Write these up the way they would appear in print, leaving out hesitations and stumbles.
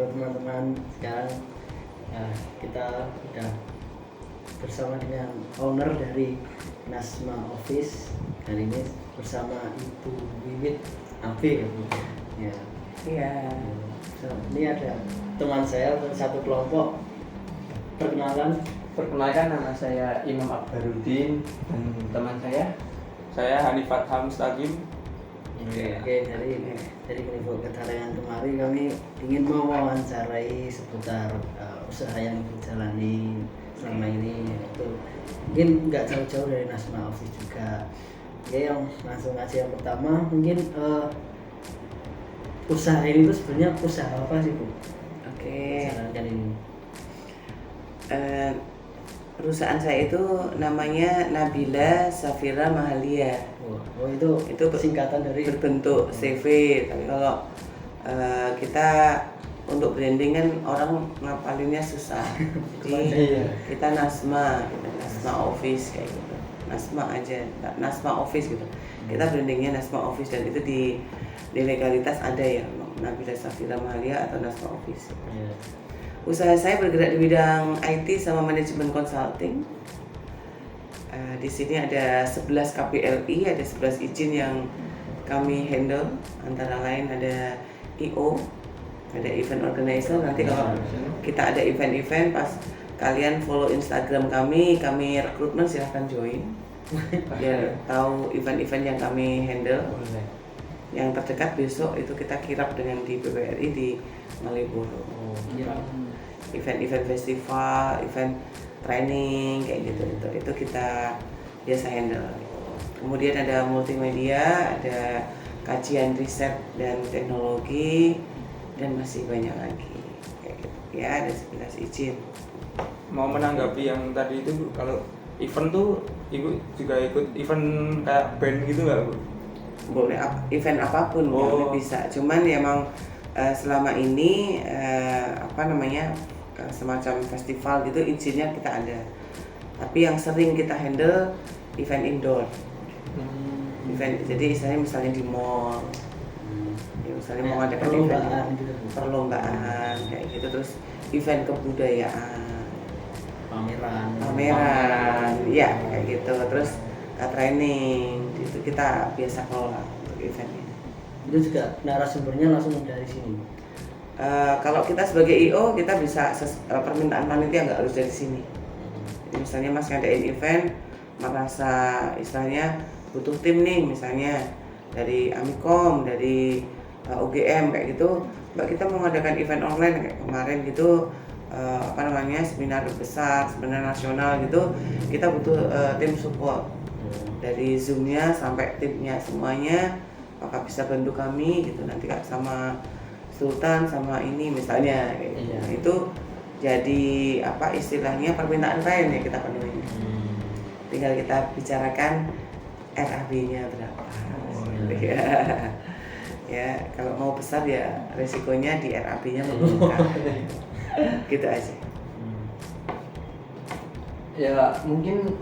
Halo teman-teman, sekarang kita udah bersama dengan owner dari Nasma Office. Kali ini bersama Ibu Wiwit Abi ya. Iya. Ini ada teman saya satu kelompok. Perkenalkan, nama saya Imam Akbaruddin dan teman saya Hanifat Hamstagim. Oke, dari Konivo Ketarengan kemarin kami ingin mewawancarai seputar usaha yang dijalani selama ini, yaitu mungkin nggak jauh-jauh dari Nasma Office juga. Oke, yang langsung aja yang pertama mungkin usaha ini tuh sebenarnya usaha apa sih Bu? Oke. Sarankan ini. Perusahaan saya itu namanya Nabila Safira Mahalia. Oh itu singkatan dari berbentuk CV. Tapi kalau kita untuk branding kan orang ngapalinnya susah. Jadi kita Nasma Office kayak gitu. Nasma aja, Nasma Office gitu. Kita brandingnya Nasma Office dan itu di legalitas ada ya, Nabila Safira Mahalia atau Nasma Office. Usaha saya bergerak di bidang IT sama manajemen consulting. Di sini ada 11 KPLI, ada 11 izin yang kami handle. Antara lain ada IO, ada event organizer. Nanti kalau kita ada event-event, pas kalian follow Instagram kami rekrutmen silahkan join. Biar tahu event-event yang kami handle. Yang terdekat besok itu kita kirap dengan di PPRI di Malioboro. Event-event festival, event training kayak gitu itu kita biasa handle. Kemudian ada multimedia, ada kajian riset dan teknologi, dan masih banyak lagi kayak gitu. Ya, ada 11 izin. Mau menanggapi yang tadi itu, kalau event tuh Ibu juga ikut event kayak band gitu nggak Bu? Boleh event apapun kami bisa. Cuman ya emang selama ini semacam festival gitu izinnya kita ada. Tapi yang sering kita handle event indoor. Event, jadi misalnya di mall. Ya, misalnya mau adakan event perlombaan kayak gitu, terus event kebudayaan, pameran, ya kayak gitu. Terus training itu kita biasa kelola untuk event ini. Itu juga narasumbernya langsung dari sini. Kalau kita sebagai IO kita bisa permintaan panitia nggak harus dari sini. Jadi misalnya Mas ngadain event, merasa istilahnya butuh tim nih, misalnya dari Amikom, dari UGM kayak gitu, Mbak kita mau ngadakan event online kayak kemarin gitu, seminar besar, seminar nasional gitu, kita butuh tim support dari Zoom-nya sampai timnya semuanya, apakah bisa bantu kami gitu nanti Kak sama Sultan sama ini misalnya itu jadi istilahnya permintaan klien ya kita penuhi. Tinggal kita bicarakan RAB-nya berapa. Ya kalau mau besar ya resikonya di RAB-nya membengkak. Gitu aja. Ya mungkin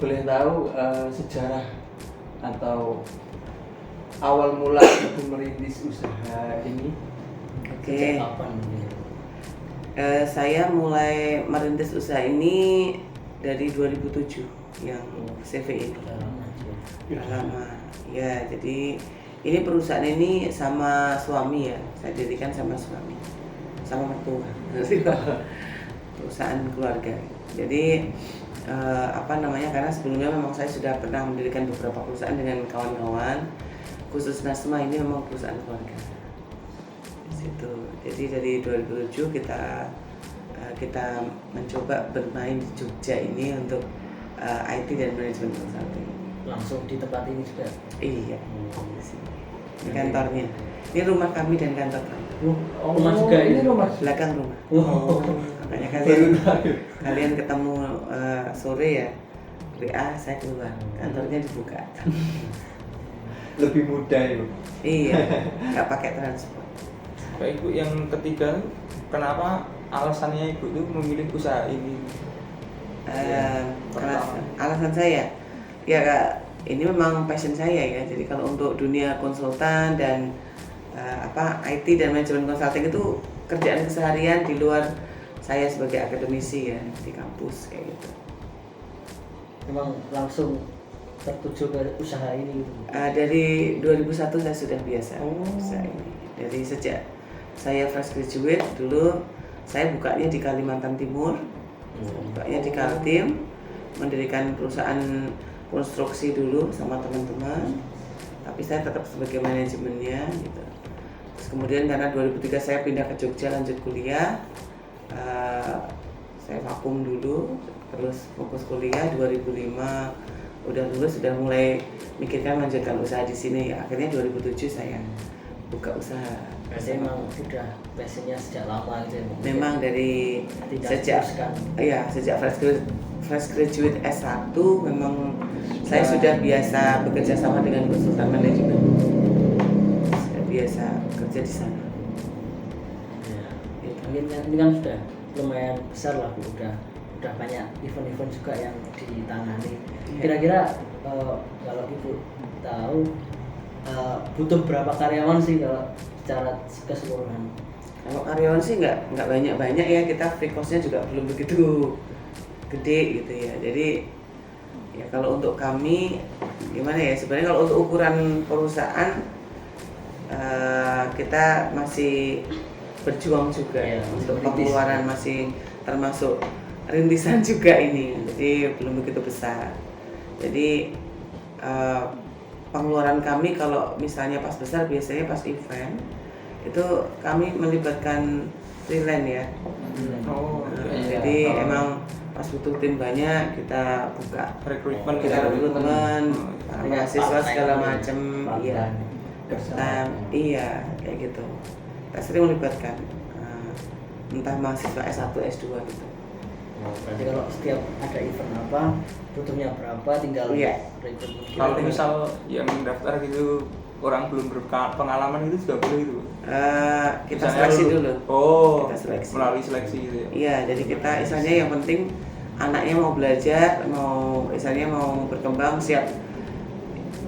boleh tahu sejarah atau awal mula Ibu merintis usaha ini. Oke. Saya mulai merintis usaha ini dari 2007 yang CV ini. Udah lama. Ya, jadi ini perusahaan ini sama suami ya. Saya dirikan sama suami. Sama mertua. Perusahaan keluarga. Jadi karena sebelumnya memang saya sudah pernah mendirikan beberapa perusahaan dengan kawan-kawan. Khusus Nasma ini memang perusahaan keluarga di situ. Jadi dari 2007 kita mencoba bermain di Jogja ini untuk IT dan manajemen consulting. Langsung di tempat ini juga? Iya, di sini. Di kantornya. Ini rumah kami dan kantor kami. Rumah juga ini rumah? Belakang rumah. Makanya kalian ketemu sore ya, WA saya keluar, kantornya dibuka. Lebih mudah ya. Iya, nggak pakai transport. Baik Bu, yang ketiga, kenapa alasannya Ibu itu memilih usaha ini? Alasan saya, ya Kak, ini memang passion saya ya. Jadi kalau untuk dunia konsultan dan IT dan manajemen consulting itu kerjaan keseharian di luar saya sebagai akademisi ya di kampus kayak gitu. Memang langsung tertuju ke usaha ini gitu. Dari 2001 saya sudah biasa Oh. usaha ini. Dari sejak saya fresh graduate dulu saya bukanya di Kalimantan Timur, bukanya di Kaltim, mendirikan perusahaan konstruksi dulu sama teman-teman, tapi saya tetap sebagai manajemennya gitu. Terus kemudian karena 2003 saya pindah ke Jogja lanjut kuliah, saya vakum dulu, terus fokus kuliah. 2005 udah lulus, sudah mulai mikirkan melanjutkan usaha di sini ya. Akhirnya 2007 saya buka usaha. Berarti memang sudah passionnya sejak lama gitu ya. Memang dari Tidak sejak diteruskan. sejak fresh graduate S1 memang saya sudah biasa bekerja sama dengan konsultan manajemen. Saya biasa kerja di sana. Ya. Gitu. Mungkin kan ini kan sudah lumayan besar lah Bu, udah banyak event-event juga yang ditangani. Iya. Kira-kira kalau Ibu tahu butuh berapa karyawan sih kalau secara keseluruhan? Kalau karyawan sih nggak banyak ya, kita free cost-nya juga belum begitu gede gitu ya. Jadi ya kalau untuk kami gimana ya, sebenarnya kalau untuk ukuran perusahaan kita masih berjuang juga Ya, untuk merintis. pengeluaran, masih termasuk rintisan juga ini, jadi belum begitu besar. Jadi pengeluaran kami kalau misalnya pas besar biasanya pas event itu kami melibatkan freelance ya. Oh, Iya. Jadi emang pas butuh tim banyak kita buka, rekrutmen kita gitu. rekrutmen para mahasiswa segala Part-time. macam, iya. Bersama. Iya kayak gitu. Kita sering melibatkan entah mahasiswa S1, S2 gitu. Berarti kalau setiap ada event apa butuhnya berapa tinggal Iya. rekrutmen. Kalau misal yang daftar gitu orang belum berpengalaman itu juga boleh gitu. Kita Misalnya seleksi dulu. Oh, Kita seleksi. melalui seleksi gitu ya. Iya, jadi kita misalnya yang penting anaknya mau belajar, misalnya mau berkembang, siap,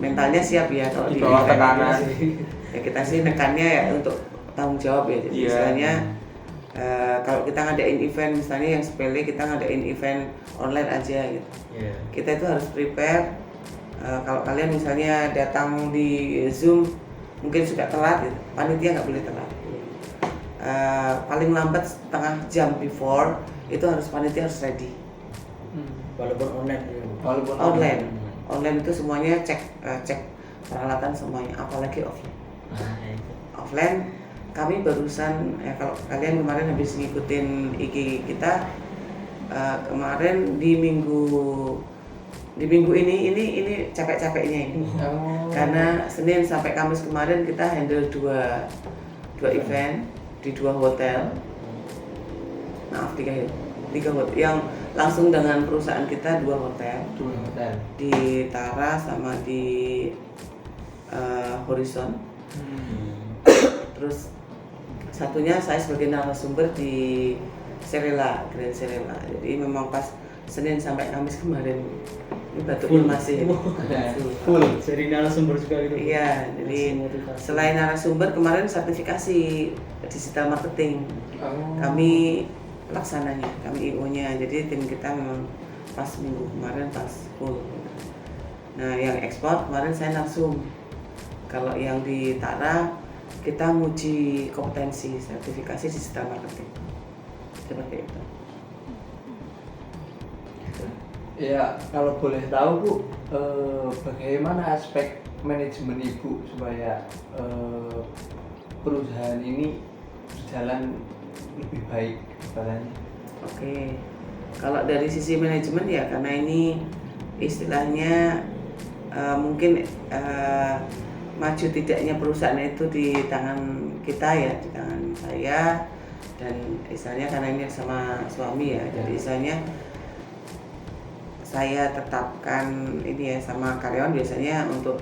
mentalnya siap ya kalau Di di bawah event tekanan. itu. Ya kita sih nekannya ya untuk tanggung jawab ya. Jadi Iya. misalnya kalau kita ngadain event misalnya yang sepele, kita ngadain event online aja gitu. Iya. Kita itu harus prepare. Kalau kalian misalnya datang di Zoom mungkin sudah telat gitu, panitia nggak boleh telat. Paling lambat setengah jam before itu panitia harus ready. Walaupun online ya. Bu. Walaupun Online itu semuanya cek peralatan semuanya, apalagi offline. Nah, itu. Offline kami barusan kalau kalian kemarin habis ngikutin IG kita, kemarin di minggu ini capek-capeknya ini. Karena Senin sampai Kamis kemarin kita handle dua event di 2 hotel. Maaf, 3 hotel yang langsung dengan perusahaan kita, 2 hotel Dua hotel. di Tara sama di Horizon. Terus satunya saya sebagai narasumber di Serela, Grand Serela. Jadi memang pas Senin sampai Kamis kemarin ini batuknya masih Full. Jadi narasumber juga gitu. Bu. Iya, jadi Ngasih motivasi. selain narasumber kemarin sertifikasi digital marketing kami laksananya, kami IO-nya. Jadi tim kita memang pas minggu kemarin pas full. Nah, yang ekspor kemarin saya langsung. Kalau yang di Tara kita nguji kompetensi sertifikasi digital marketing. Seperti itu. Ya, kalau boleh tahu Bu, bagaimana aspek manajemen Ibu supaya perusahaan ini berjalan lebih baik kedepannya? Oke, kalau dari sisi manajemen ya karena ini istilahnya mungkin maju tidaknya perusahaan itu di tangan kita ya, di tangan saya dan istilahnya karena ini sama suami ya, jadi istilahnya saya tetapkan ini ya sama karyawan biasanya untuk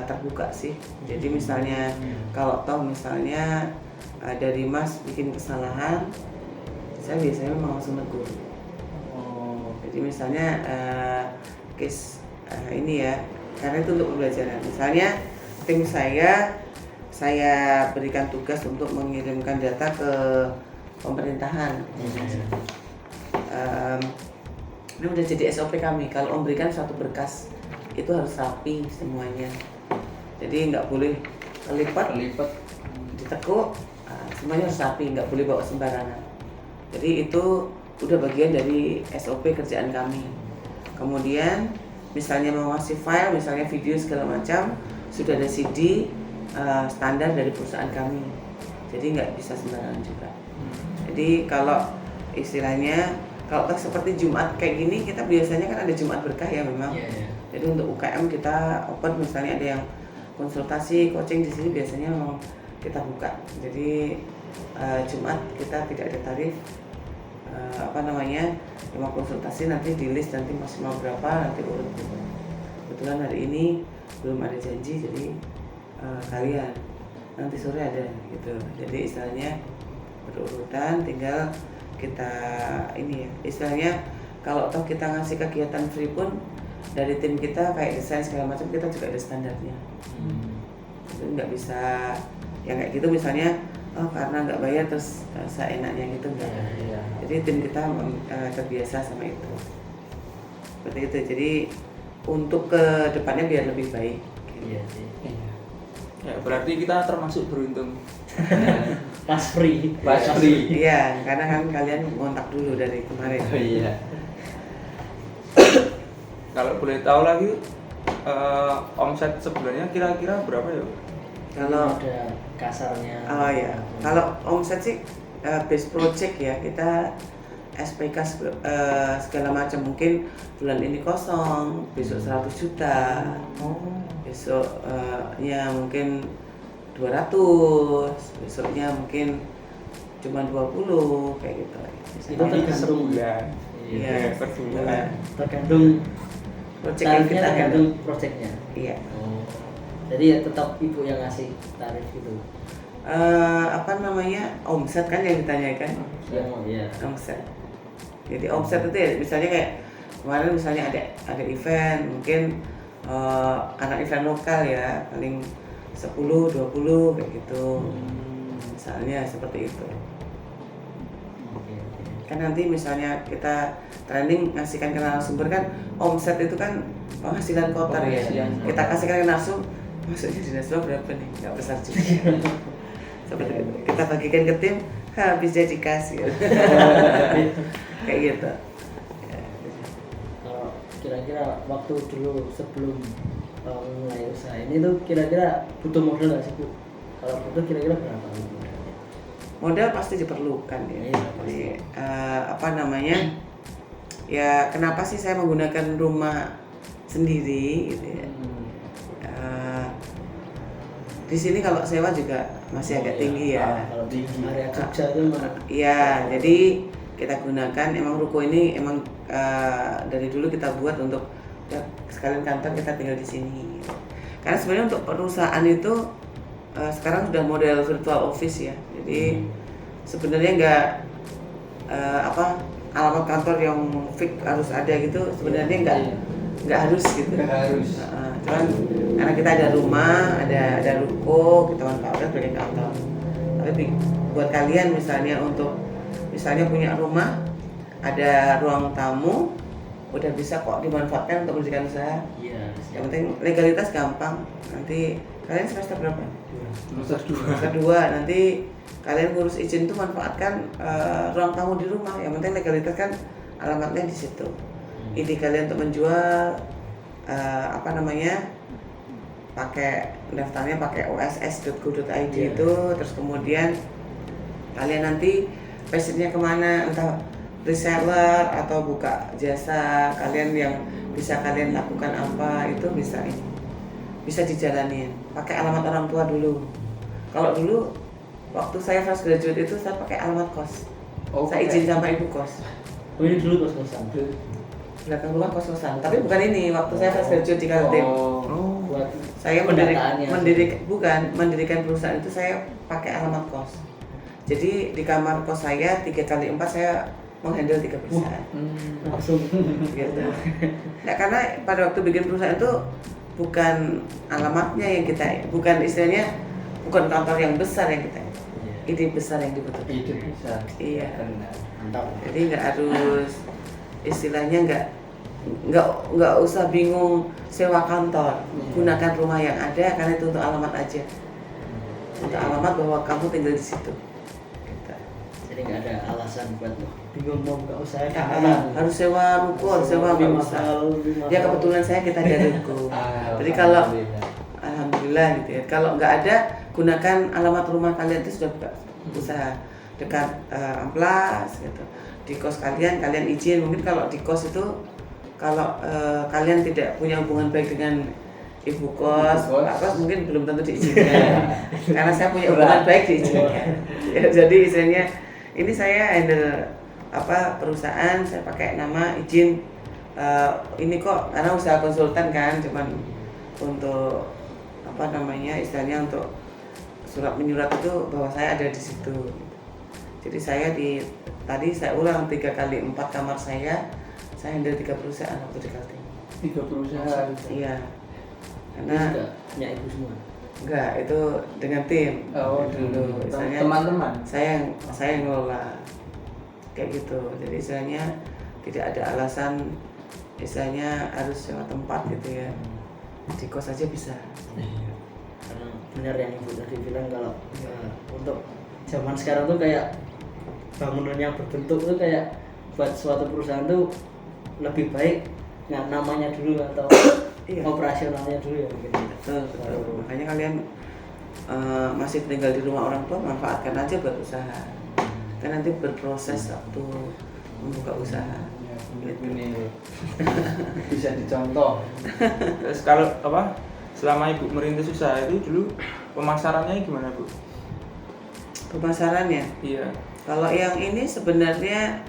terbuka sih. Jadi misalnya kalau toh misalnya dari Mas bikin kesalahan, saya biasanya memang langsung negur. Jadi misalnya case ini ya, karena itu untuk pembelajaran. Misalnya tim saya saya berikan tugas untuk mengirimkan data ke pemerintahan. Ini udah jadi SOP kami. Kalau memberikan suatu berkas itu harus rapi semuanya. Jadi nggak boleh kelipat, ditekuk, semuanya harus rapi, nggak boleh bawa sembarangan. Jadi itu udah bagian dari SOP kerjaan kami. Kemudian misalnya mau ngasih file, misalnya video segala macam, sudah ada CD standar dari perusahaan kami. Jadi nggak bisa sembarangan juga. Jadi kalau istilahnya kalau seperti Jumat kayak gini, kita biasanya kan ada Jumat berkah ya memang. Jadi untuk UKM kita open, misalnya ada yang konsultasi, coaching di sini biasanya memang kita buka. Jadi Jumat kita tidak ada tarif, cuma konsultasi, nanti di list nanti maksimal berapa, nanti urut. Kebetulan hari ini belum ada janji, jadi kalian nanti sore ada gitu. Jadi istilahnya berurutan, tinggal kita ini ya, istilahnya kalau toh kita ngasih kegiatan free pun dari tim kita kayak desain segala macam, kita juga ada standarnya. Jadi nggak bisa yang kayak gitu misalnya karena nggak bayar terus seenaknya gitu enggak. Jadi tim kita terbiasa sama itu. Seperti itu. Jadi untuk ke depannya biar lebih baik. Iya sih. Ya, berarti kita termasuk beruntung. Pas free. Iya, karena kan kalian ngontak dulu dari kemarin. Iya. Kalau boleh tahu lagi omset sebulannya kira-kira berapa ya? Kalau ada kasarnya. oh ya, kalau omset sih base project ya, kita SPK segala macam, mungkin bulan ini kosong, besok 100 juta, besok ya mungkin 200, besoknya mungkin cuma 20 kayak gitu. Itu tergantung sebulan. Iya, per bulan. tergantung project yang tarifnya, kita tergantung projectnya. Iya. Jadi ya tetap ibu yang ngasih tarif itu. Omset kan yang ditanyakan. Iya. Omset. Jadi omset itu ya, misalnya kayak kemarin misalnya ada event, mungkin karena event lokal ya paling 10-20 kayak gitu. Misalnya seperti itu. Kan nanti misalnya kita training ngasihkan ke narasumber kan, omset itu kan penghasilan kotor ya. Kita kasihkan ke narasum, maksudnya di narasum berapa nih? Nggak besar juga. Seperti itu. Kita bagikan ke tim, habis jadi kasih. Kayak gitu. Kalau kira-kira waktu dulu sebelum mulai usaha ini tuh kira-kira butuh modal nggak sih Bu? Kalau butuh kira-kira berapa modalnya? Modal pasti diperlukan ya. Iya, Jadi ya kenapa sih saya menggunakan rumah sendiri gitu ya. Di sini kalau sewa juga masih agak tinggi ya. Kalau di area Jogja itu Iya, jadi kita gunakan emang ruko ini emang dari dulu kita buat untuk ya, sekalian kantor kita tinggal di sini. Karena sebenarnya untuk perusahaan itu sekarang sudah model virtual office ya. Jadi sebenarnya nggak alamat kantor yang fix harus ada gitu. Sebenarnya nggak harus gitu. Cuman karena kita ada rumah, ada ruko, kita manfaatkan sebagai kantor. Tapi buat kalian misalnya punya rumah, ada ruang tamu, udah bisa kok dimanfaatkan untuk mendirikan usaha. Iya. Yang penting legalitas gampang. Nanti kalian semester berapa? Semester 2. Nanti kalian ngurus izin tuh manfaatkan ruang tamu di rumah. Yang penting legalitas kan alamatnya di situ. Ide kalian untuk menjual pakai daftarnya pakai oss.go.id itu, terus kemudian kalian nanti passionnya kemana, entah reseller atau buka jasa kalian yang bisa kalian lakukan apa, itu bisa dijalanin pakai alamat orang tua dulu. Kalau dulu waktu saya fresh graduate itu saya pakai alamat kos, saya izin sama ibu kos. Ini dulu kos-kosan. Belakang rumah kos-kosan, tapi bukan ini waktu saya fresh graduate di Kaltim. Buat Saya mendirikan perusahaan itu saya pakai alamat kos. Jadi di kamar kos saya 3x4 saya menghandle 3 perusahaan. Langsung Gitu. Nah, karena pada waktu bikin perusahaan itu bukan alamatnya yang kita, bukan bukan kantor yang besar yang kita, Iya. ide besar yang dibutuhkan. Itu bisa. Iya. Benar. Mantap. Jadi nggak harus istilahnya nggak usah bingung sewa kantor, gunakan rumah yang ada karena itu untuk alamat aja, untuk alamat bahwa kamu tinggal di situ. Gitu. Jadi nggak ada alasan buat "Wah, bingung mau buka usaha di Ah, mana." harus sewa ruko, harus sewa Lebih nggak usah. mahal, lebih mahal. Ya kebetulan kita ada ruko. Jadi kalau alhamdulillah gitu ya. Kalau nggak ada, gunakan alamat rumah kalian itu sudah buka usaha dekat amplas gitu. Di kos kalian izin. Mungkin kalau di kos itu kalau kalian tidak punya hubungan baik dengan ibu kos, pak kos mungkin belum tentu diizinkan. Karena saya punya hubungan baik diizinkan. Ya, jadi istilahnya ini saya handle perusahaan, saya pakai nama izin ini kok karena usaha konsultan kan, cuman untuk istilahnya untuk surat menyurat itu bahwa saya ada di situ. Jadi saya tadi saya ulang 3 kali 4 kamar saya handle 3 perusahaan waktu di Kaltim. 3 perusahaan. Iya. Ini Karena juga punya ibu semua. enggak, itu dengan tim. Oh, dulu. Misalnya teman-teman. saya yang ngelola kayak gitu. Jadi istilahnya tidak ada alasan istilahnya harus sewa tempat gitu ya. Di kos aja bisa. Karena benar yang ibu tadi bilang kalau untuk zaman sekarang tuh kayak bangunan yang berbentuk tuh kayak buat suatu perusahaan tuh lebih baik namanya dulu atau Iya. operasionalnya dulu ya mungkin. Betul. Makanya kalian masih tinggal di rumah orang tua, manfaatkan aja buat usaha. Kan nanti berproses waktu membuka usaha. Ya, ini bisa dicontoh. Terus kalau selama ibu merintis usaha itu dulu pemasarannya gimana bu? Pemasarannya, Iya. kalau yang ini sebenarnya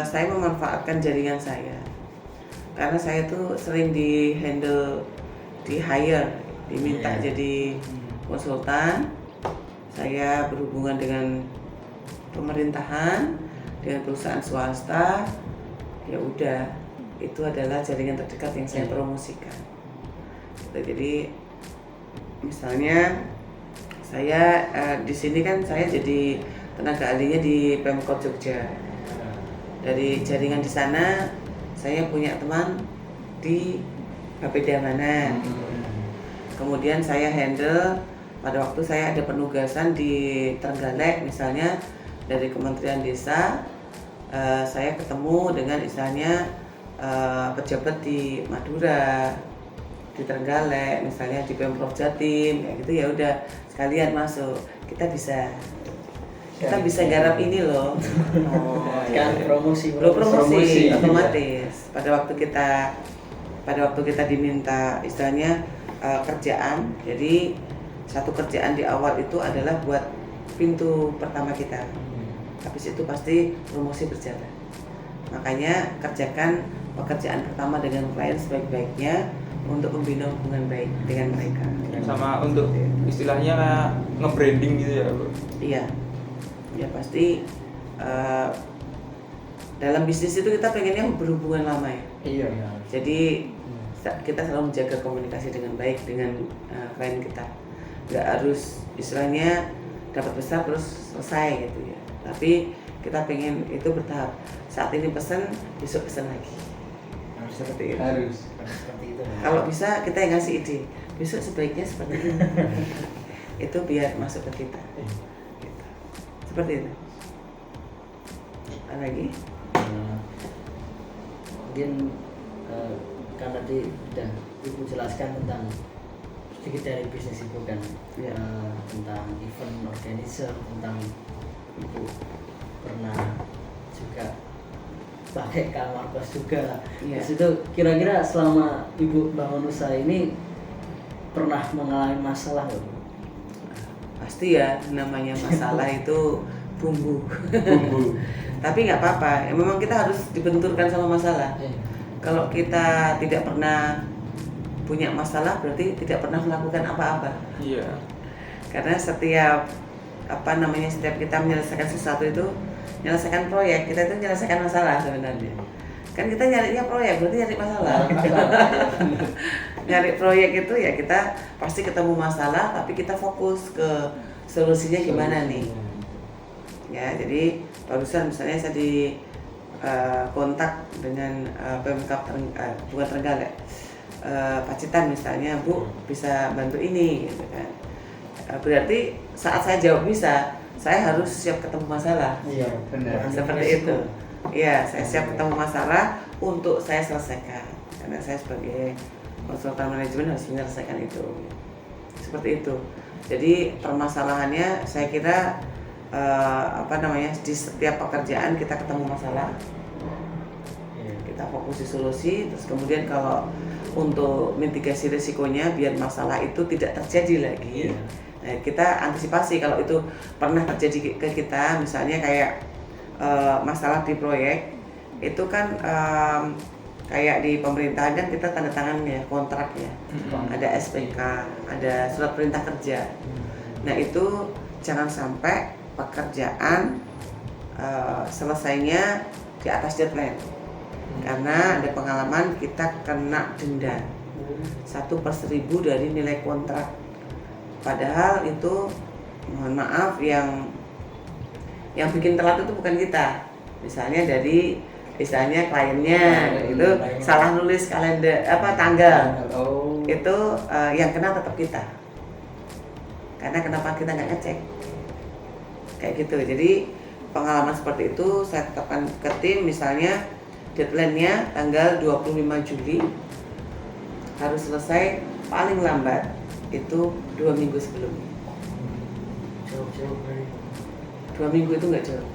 saya memanfaatkan jaringan saya. Karena saya tuh sering di hire, diminta jadi konsultan. Saya berhubungan dengan pemerintahan, dengan perusahaan swasta. Ya udah, itu adalah jaringan terdekat yang saya promosikan. Jadi misalnya saya di sini kan saya jadi tenaga ahlinya di Pemkot Jogja. Dari jaringan di sana saya punya teman di Bapeda mana. Kemudian saya handle pada waktu saya ada penugasan di Trenggalek misalnya dari Kementerian Desa, saya ketemu dengan istilahnya pejabat di Madura, di Trenggalek, misalnya di Pemprov Jatim, kayak gitu ya udah sekalian masuk. Kita bisa garap ini loh. Kan promosi Promosi otomatis. Pada waktu kita diminta istilahnya kerjaan, jadi satu kerjaan di awal itu adalah buat pintu pertama kita. Habis itu pasti promosi berjalan. Makanya kerjakan pekerjaan pertama dengan klien sebaik-baiknya untuk membina hubungan baik dengan mereka. Sama untuk istilahnya kayak nge-branding gitu ya bu? Iya, ya pasti dalam bisnis itu kita pengennya berhubungan lama ya. Iya. Jadi kita selalu menjaga komunikasi dengan baik dengan klien kita. Nggak harus istilahnya dapat besar terus selesai gitu ya. Tapi kita pengen itu bertahap. Saat ini pesan, besok pesan lagi. Harus seperti itu. Harus. seperti itu. Kalau bisa kita yang ngasih ide. Besok sebaiknya seperti ini. Itu biar masuk ke kita. Gitu. Seperti itu. Ada lagi? Mungkin kan tadi udah ibu jelaskan tentang sedikit dari bisnis ibu kan, Ya. tentang event organizer, tentang ibu pernah juga pakai kamar kos juga. Iya. Terus itu kira-kira selama ibu bangun usaha ini pernah mengalami masalah nggak Bu? Pasti ya, namanya masalah itu bumbu. Tapi nggak apa-apa, ya, memang kita harus dibenturkan sama masalah. Kalau kita tidak pernah punya masalah berarti tidak pernah melakukan apa-apa. Iya. Karena setiap setiap kita menyelesaikan sesuatu itu, menyelesaikan proyek, kita itu menyelesaikan masalah sebenarnya. Kan kita nyarinya proyek, berarti nyari masalah. nyari proyek itu ya kita pasti ketemu masalah, tapi kita fokus ke solusinya gimana nih. Ya, jadi barusan misalnya saya di kontak dengan Pemkab bukan Trenggalek, Pacitan misalnya, Bu bisa bantu ini gitu kan. Berarti saat saya jawab bisa, saya harus siap ketemu masalah. Iya, benar. Seperti itu. Iya, saya siap ketemu masalah untuk saya selesaikan. Karena saya sebagai konsultan manajemen harus menyelesaikan itu. Seperti itu. Jadi permasalahannya saya kira di setiap pekerjaan kita ketemu masalah, kita fokus di solusi, terus kemudian kalau untuk mitigasi risikonya biar masalah itu tidak terjadi lagi, nah, kita antisipasi kalau itu pernah terjadi ke kita, misalnya kayak masalah di proyek itu kan kayak di pemerintahan kan kita tanda tangan ya kontrak ya, ada SPK, ada surat perintah kerja. Nah itu jangan sampai pekerjaan selesainya di atas deadline, karena ada pengalaman kita kena denda 1/1000 dari nilai kontrak. Padahal itu mohon maaf yang bikin telat itu bukan kita, misalnya dari kliennya itu salah nulis kalender tanggal, itu yang kena tetap kita, karena kenapa kita nggak ngecek kayak gitu. Jadi pengalaman seperti itu saya tetapkan ke tim, misalnya deadline-nya tanggal 25 Juli harus selesai paling lambat itu 2 minggu sebelumnya. Jauh-jauh 2 minggu itu nggak jauh.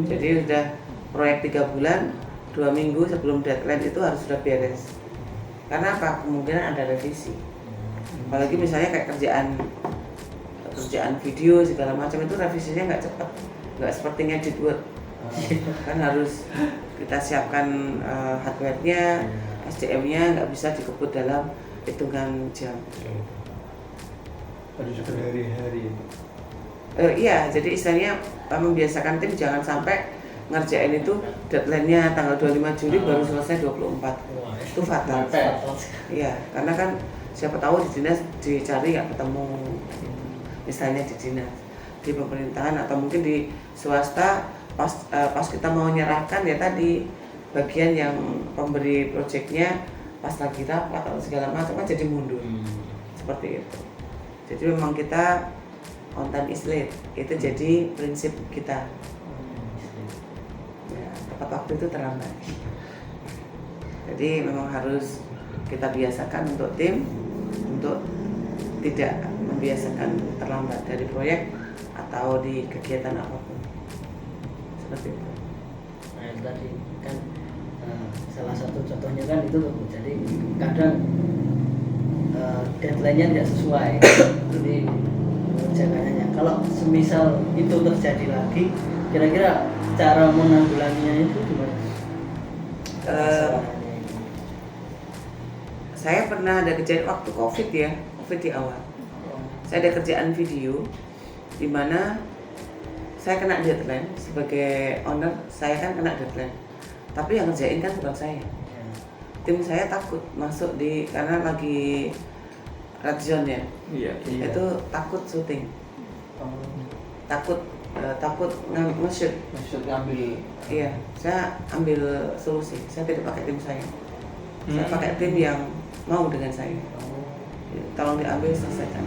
Jadi udah proyek 3 bulan, 2 minggu sebelum deadline itu harus sudah beres. Karena apa? Kemungkinan ada revisi. Apalagi misalnya kayak kerjaan video segala macam itu revisinya nggak cepat, nggak seperti ngedit Word. Kan harus kita siapkan hardware-nya, SDM-nya nggak bisa dikebut dalam hitungan jam. Harus berhari-hari. Iya, jadi istilahnya membiasakan tim jangan sampai ngerjain itu deadline-nya tanggal 25 Juli baru selesai 24. Itu fatal. Iya, karena kan siapa tahu di dinas dicari nggak ketemu. Misalnya di dinas, di pemerintahan atau mungkin di swasta pas kita mau nyerahkan ya tadi bagian yang pemberi proyeknya pas lagi rapat atau segala macam kan jadi mundur. Seperti itu. Jadi memang kita on time is late, itu jadi prinsip kita. Ya, tepat waktu itu terlambat. Jadi memang harus kita biasakan untuk tim untuk tidak membiasakan terlambat dari proyek atau di kegiatan apapun. Seperti itu. Nah itu tadi kan salah satu contohnya kan itu, jadi kadang deadline-nya tidak sesuai, jadi mengerjakannya. Kalau semisal itu terjadi lagi, kira-kira cara menanggulanginya itu gimana? Saya pernah ada kejadian waktu COVID di awal. Saya ada kerjaan video di mana saya kena deadline sebagai owner, saya kan kena deadline. Tapi yang ngerjain kan bukan saya. Tim saya takut masuk karena lagi red zone ya. Iya. Itu takut syuting. Takut nge-shoot. Maksud ngambil. Iya, saya ambil solusi. Saya tidak pakai tim saya. Saya pakai tim yang mau dengan saya. Tolong diambil, selesaikan.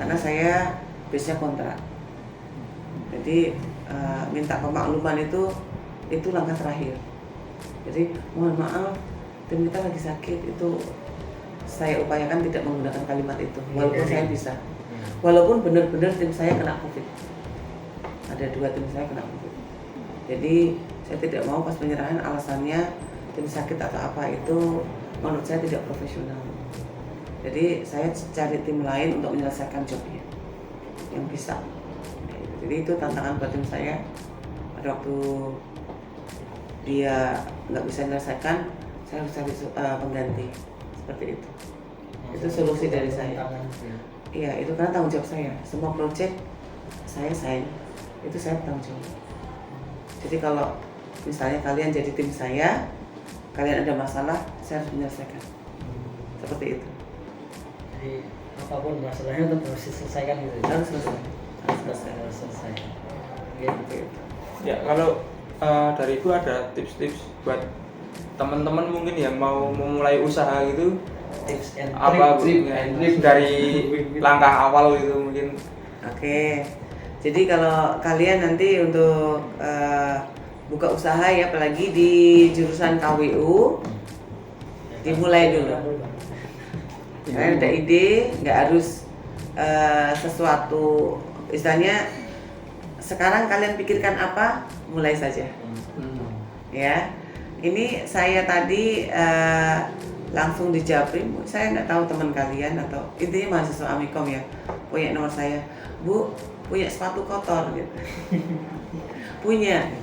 Karena saya base-nya kontrak. Jadi minta pemakluman itu langkah terakhir. Jadi mohon maaf, tim kita lagi sakit, itu saya upayakan tidak menggunakan kalimat itu. Walaupun saya bisa. Walaupun benar-benar tim saya kena COVID. Ada 2 tim saya kena COVID. Jadi saya tidak mau pas penyerahan alasannya tim sakit atau apa, itu menurut saya tidak profesional. Jadi saya cari tim lain untuk menyelesaikan jobnya yang bisa. Jadi itu tantangan buat tim saya. Pada waktu dia nggak bisa menyelesaikan, saya harus cari pengganti. Seperti itu. Itu solusi dari saya. Iya, itu karena tanggung jawab saya. Semua project saya sign, itu saya tanggung jawab. Jadi kalau misalnya kalian jadi tim saya, kalian ada masalah, saya harus menyelesaikan. seperti itu. Jadi apapun masalahnya tetap harus diselesaikan gitu. Harus selesai. Harus selesai. Harus selesai. Gitu. Ya kalau dari Ibu ada tips-tips buat teman-teman mungkin yang mau memulai usaha gitu, Tips and apa Bu? trik Ya, and trick. dari langkah awal gitu mungkin. Oke. Jadi kalau kalian nanti untuk buka usaha ya, apalagi di jurusan KWU, dimulai dulu. Kalian ada ide, nggak harus sesuatu, istilahnya sekarang kalian pikirkan apa, mulai saja. Ya, ini saya tadi langsung di Japrim, saya nggak tahu teman kalian atau intinya mahasiswa Amikom ya, punya nomor saya, Bu, punya sepatu kotor gitu. Punya,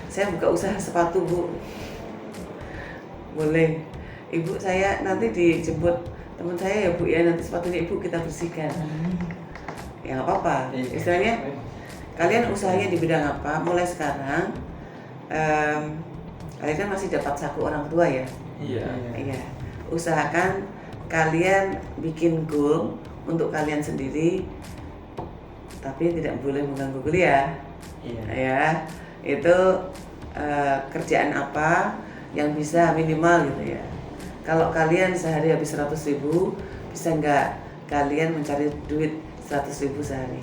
saya buka usaha sepatu Bu, boleh. Ibu saya nanti dijemput teman saya ya Bu ya, nanti sepatunya Ibu kita bersihkan. Ya nggak apa-apa, istilahnya kalian usahanya di bidang apa, mulai sekarang kalian kan masih dapat saku orang tua ya. Iya. Iya, usahakan kalian bikin goal untuk kalian sendiri, tapi tidak boleh mengganggu kuliah. Iya. Ya, itu kerjaan apa yang bisa minimal gitu ya. Kalau kalian sehari habis 100.000, bisa nggak kalian mencari duit 100.000 sehari?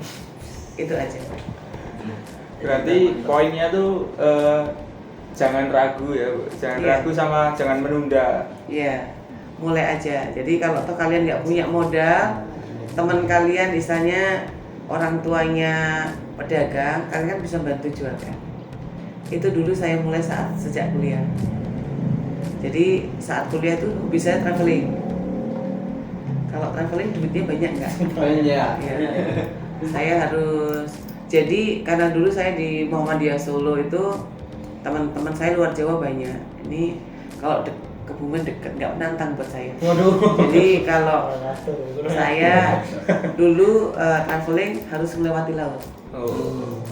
Itu aja. Berarti poinnya tuh jangan ragu ya, Bu. Jangan Iya. ragu sama jangan menunda. Iya, mulai aja. Jadi kalau toh kalian nggak punya modal, teman kalian misalnya orang tuanya pedagang, kalian kan bisa bantu jualkan. Itu dulu saya mulai sejak kuliah. Jadi saat kuliah tuh bisa traveling. Kalau traveling duitnya banyak nggak? Banyak. Ya. Saya harus, jadi karena dulu saya di Muhammadiyah Solo itu teman-teman saya luar Jawa banyak. Ini kalau Kebumen dekat, nggak menantang buat saya. Waduh. Jadi kalau saya dulu traveling harus melewati laut. Oh.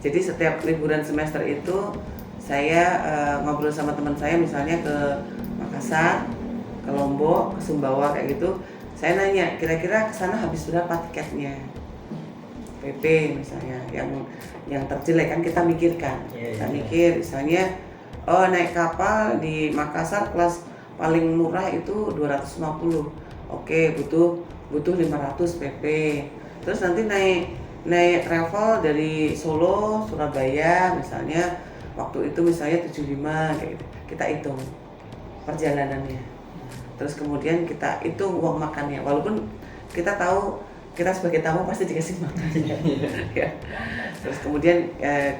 Jadi setiap liburan semester itu saya ngobrol sama teman saya, misalnya ke Makassar, ke Lombok, ke Sumbawa kayak gitu. Saya nanya, kira-kira ke sana habis berapa tiketnya? PP misalnya, yang terjelek kan kita mikirkan. Iya, Kita iya. mikir misalnya, oh naik kapal di Makassar kelas paling murah itu 250. Oke, butuh 500 PP. Terus nanti naik travel dari Solo, Surabaya misalnya, waktu itu misalnya 75 kayak gitu. Kita hitung perjalanannya. Terus kemudian kita hitung uang makannya. Walaupun kita tahu kita sebagai tamu pasti dikasih makan. Ya. Terus kemudian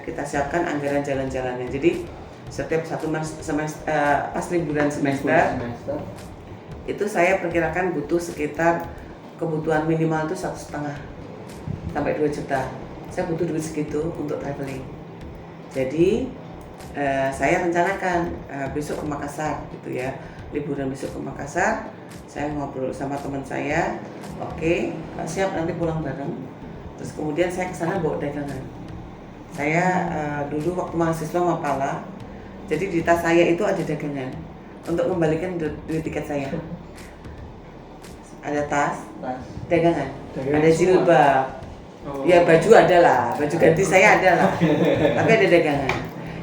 kita siapkan anggaran jalan-jalannya. Jadi setiap satu semester pas liburan semester itu saya perkirakan butuh sekitar kebutuhan minimal itu 1,5 sampai 2 juta. Saya butuh duit segitu untuk traveling. Jadi saya rencanakan besok ke Makassar gitu ya, liburan besok ke Makassar. Saya ngobrol sama teman saya, oke, siap nanti pulang bareng. Terus kemudian saya kesana bawa dagangan. Saya dulu waktu mahasiswa Mapala, jadi di tas saya itu ada dagangan untuk kembalikan duit tiket saya. Ada tas, dagangan, ada jilbab. Oh. Ya baju ada lah, baju ganti saya ada lah, tapi ada dagangan.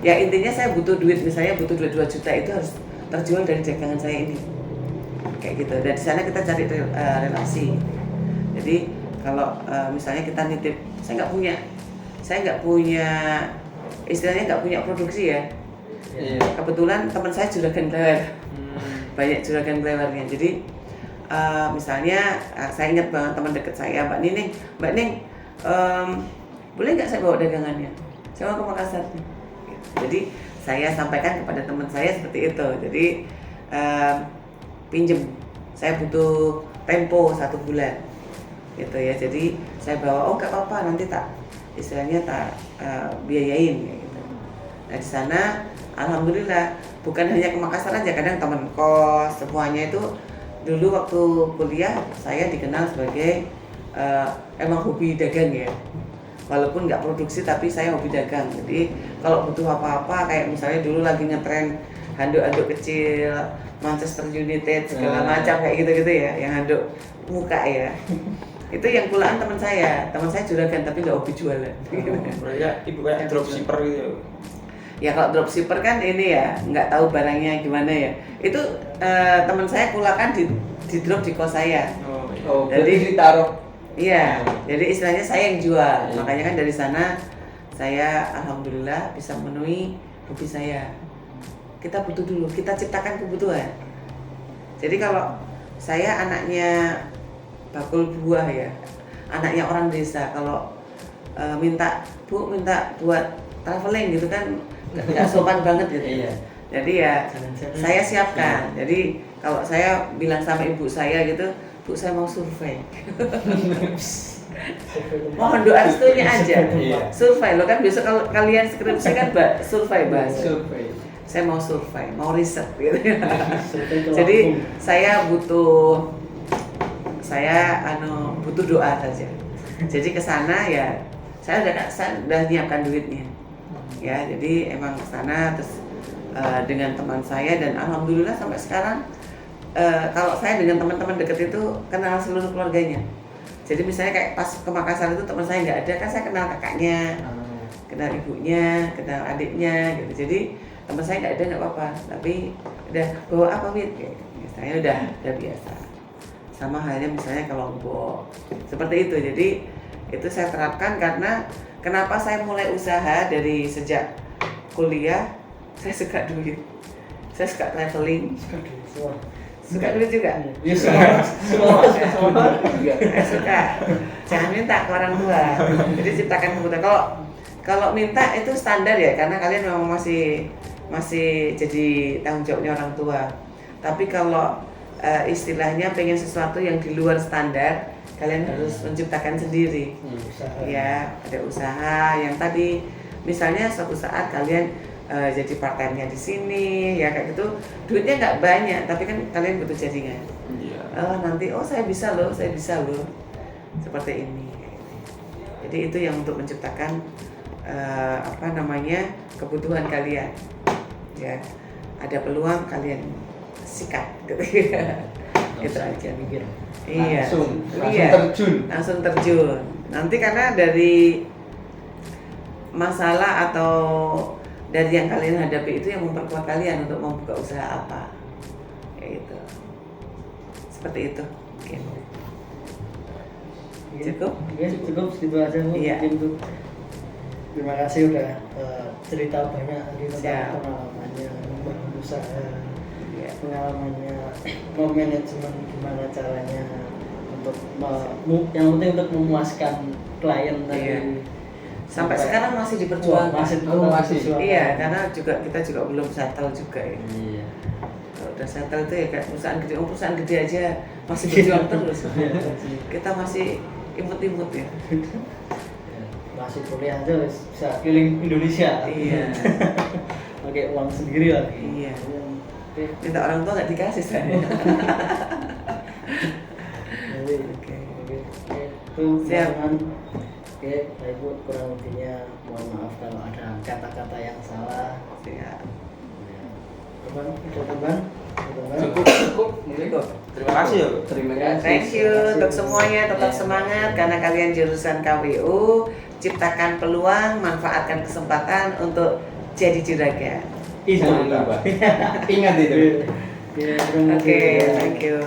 Ya intinya saya butuh duit, misalnya butuh duit 2 juta itu harus terjual dari dagangan saya ini, kayak gitu. Dan di sana kita cari relasi. Jadi kalau misalnya kita nitip, saya nggak punya, istilahnya nggak punya produksi ya. Iya. Kebetulan teman saya juragan klewer, banyak juragan klewernya. Jadi misalnya saya ingat banget teman dekat saya, Mbak Ning, boleh nggak saya bawa dagangannya? Saya mau ke Makassar. Jadi saya sampaikan kepada teman saya seperti itu. Jadi pinjem, saya butuh tempo 1 bulan, gitu ya. Jadi saya bawa, oh nggak apa-apa, nanti istilahnya biayain, kayak gitu. Nah di sana, alhamdulillah, bukan hanya ke Makassar aja, kadang teman kos semuanya itu. Dulu waktu kuliah saya dikenal sebagai emang hobi dagang ya, walaupun nggak produksi tapi saya hobi dagang. Jadi kalau butuh apa-apa, kayak misalnya dulu lagi ngetren handuk-handuk kecil, Manchester United segala macam kayak gitu-gitu ya, yang handuk muka ya. Itu yang kulaan teman saya juragan tapi nggak hobi jualan. Berarti ya ibu kayak dropshipper gitu ya. Ya kalau dropshipper kan ini ya nggak tahu barangnya gimana ya. Itu teman saya kulakan di drop di kos saya. Oh, Jadi ditaruh. Iya, jadi istilahnya saya yang jual. Makanya kan dari sana saya alhamdulillah bisa memenuhi hobi saya. Kita butuh dulu, kita ciptakan kebutuhan. Jadi kalau saya anaknya bakul buah ya, anaknya orang desa, kalau minta buat traveling gitu kan nggak sopan banget gitu. Iya. Jadi ya saya siapkan. Jadi kalau saya bilang sama ibu saya gitu, Bu saya mau survei. Mohon doa restunya aja. Iya. Survei lo kan biasa kalau kalian skripsi kan survei bahasa. Survei. Saya mau survei, mau riset gitu. Survei ke Jadi Lampung. saya butuh doa saja. Jadi ke sana ya saya udah nyiapkan duitnya. Ya, jadi emang ke sana terus dengan teman saya dan alhamdulillah sampai sekarang kalau saya dengan teman-teman deket itu kenal seluruh keluarganya. Jadi misalnya kayak pas ke Makassar itu teman saya nggak ada kan saya kenal kakaknya, kenal ibunya, kenal adiknya gitu. Jadi teman saya nggak ada nggak apa-apa, tapi udah bawa apa Wit? Misalnya udah biasa. Sama halnya misalnya ke Lombok seperti itu. Jadi itu saya terapkan karena kenapa saya mulai usaha dari sejak kuliah, saya suka duit, saya suka traveling. Suka duit juga? Ya semua juga. Suka. Jangan minta ke orang tua. Jadi ciptakan kebutuhan. Kalau minta itu standar ya, karena kalian memang masih jadi tanggung jawabnya orang tua. Tapi kalau istilahnya pengen sesuatu yang di luar standar, kalian harus menciptakan sendiri. Ya, ada usaha yang tadi misalnya suatu saat kalian jadi part time-nya di sini ya kayak gitu, duitnya nggak banyak tapi kan kalian butuh jaringan. Iya. Nanti saya bisa loh seperti ini. Jadi itu yang untuk menciptakan kebutuhan kalian ya, ada peluang kalian sikat gitu. Gitu aja mikir. Iya, langsung terjun. Nanti karena dari masalah atau dari yang kalian hadapi itu yang memperkuat kalian untuk membuka usaha apa, kayak gitu. Seperti itu. Oke. Cukup? Ya cukup segitu aja Bu. Iya. Mungkin tuh. Terima kasih udah cerita banyak tadi Siap. tentang pengalamannya membangun usaha, Iya. pengalamannya memanajemen gimana caranya untuk yang penting untuk memuaskan klien tadi. Iya. Sampai sekarang masih diperjuangkan. Masih. Iya, karena kita juga belum settle juga ya. Iya. Kalau udah settle itu ya kayak perusahaan gede aja masih berjuang terus. Kita masih imut-imut ya. Masih kuliah aja bisa keliling Indonesia. Iya. Pakai uang sendiri lagi. Iya. Minta orang tua nggak dikasih saya. Oke. Itu Siap. teman-teman. Oke, Pak Ibu kurang lebihnya mohon maaf kalau ada kata-kata yang salah. Ya. Teman. Cukup. Terima kasih ya. Terima kasih. Thank you untuk semuanya, tetap semangat karena kalian jurusan KWU, ciptakan peluang, manfaatkan kesempatan untuk jadi juragan. Jangan lupa. Ingat itu. Oke, terima kasih. Oke, thank you.